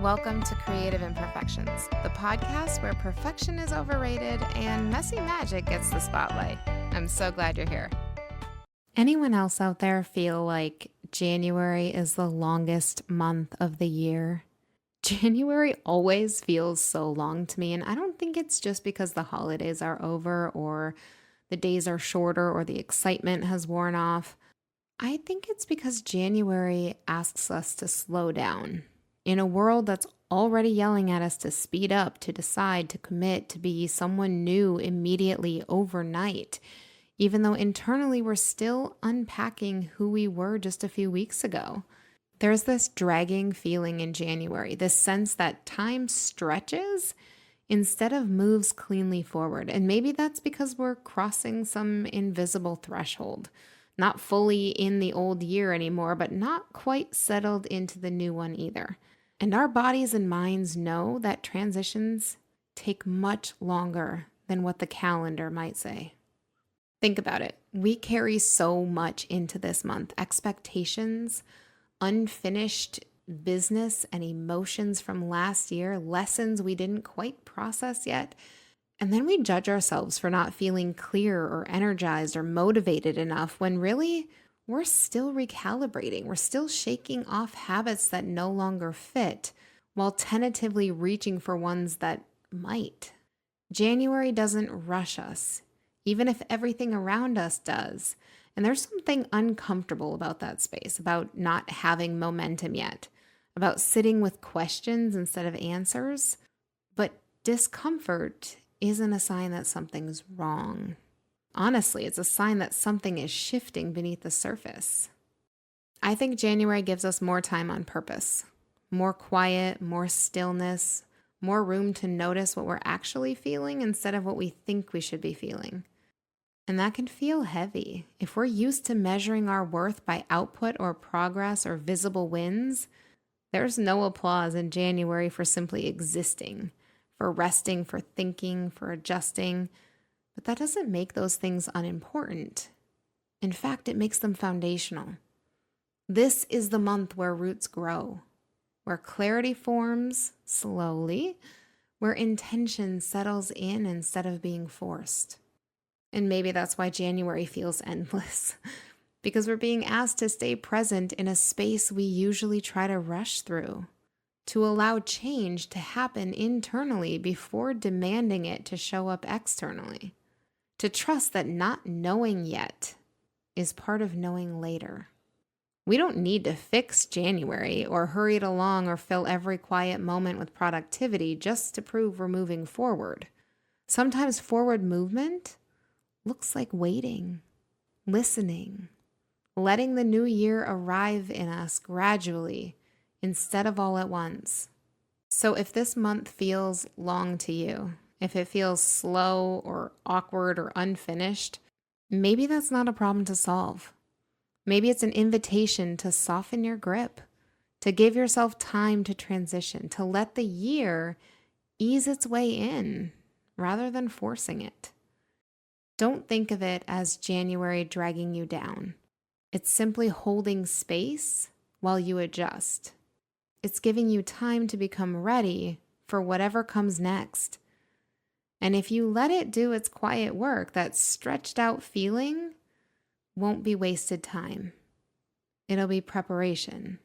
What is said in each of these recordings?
Welcome to Creative Imperfections, the podcast where perfection is overrated and messy magic gets the spotlight. I'm so glad you're here. Anyone else out there feel like January is the longest month of the year? January always feels so long to me, and I don't think it's just because the holidays are over or the days are shorter or the excitement has worn off. I think it's because January asks us to slow down. In a world that's already yelling at us to speed up, to decide, to commit, to be someone new immediately overnight, even though internally we're still unpacking who we were just a few weeks ago. There's this dragging feeling in January, this sense that time stretches instead of moves cleanly forward. And maybe that's because we're crossing some invisible threshold, not fully in the old year anymore, but not quite settled into the new one either. And our bodies and minds know that transitions take much longer than what the calendar might say. Think about it. We carry so much into this month. Expectations, unfinished business and emotions from last year, lessons we didn't quite process yet. And then we judge ourselves for not feeling clear or energized or motivated enough when really we're still recalibrating. We're still shaking off habits that no longer fit while tentatively reaching for ones that might. January doesn't rush us, even if everything around us does. And there's something uncomfortable about that space, about not having momentum yet, about sitting with questions instead of answers. But discomfort isn't a sign that something's wrong. Honestly, it's a sign that something is shifting beneath the surface. I think January gives us more time on purpose, more quiet, more stillness, more room to notice what we're actually feeling instead of what we think we should be feeling. And that can feel heavy. If we're used to measuring our worth by output or progress or visible wins, there's no applause in January for simply existing, for resting, for thinking, for adjusting. But that doesn't make those things unimportant. In fact, it makes them foundational. This is the month where roots grow, where clarity forms slowly, where intention settles in instead of being forced. And maybe that's why January feels endless, because we're being asked to stay present in a space we usually try to rush through, to allow change to happen internally before demanding it to show up externally, to trust that not knowing yet is part of knowing later. We don't need to fix January or hurry it along or fill every quiet moment with productivity just to prove we're moving forward. Sometimes forward movement looks like waiting, listening, letting the new year arrive in us gradually instead of all at once. So if this month feels long to you, if it feels slow or awkward or unfinished, maybe that's not a problem to solve. Maybe it's an invitation to soften your grip, to give yourself time to transition, to let the year ease its way in rather than forcing it. Don't think of it as January dragging you down. It's simply holding space while you adjust. It's giving you time to become ready for whatever comes next. And if you let it do its quiet work, that stretched out feeling won't be wasted time. It'll be preparation.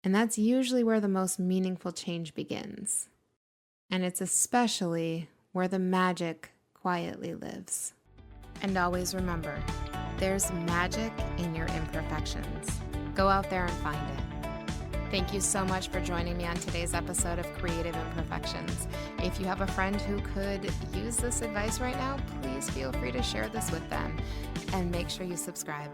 And that's usually where the most meaningful change begins. And it's especially where the magic quietly lives. And always remember, there's magic in your imperfections. Go out there and find it. Thank you so much for joining me on today's episode of Creative Imperfections. If you have a friend who could use this advice right now, please feel free to share this with them and make sure you subscribe.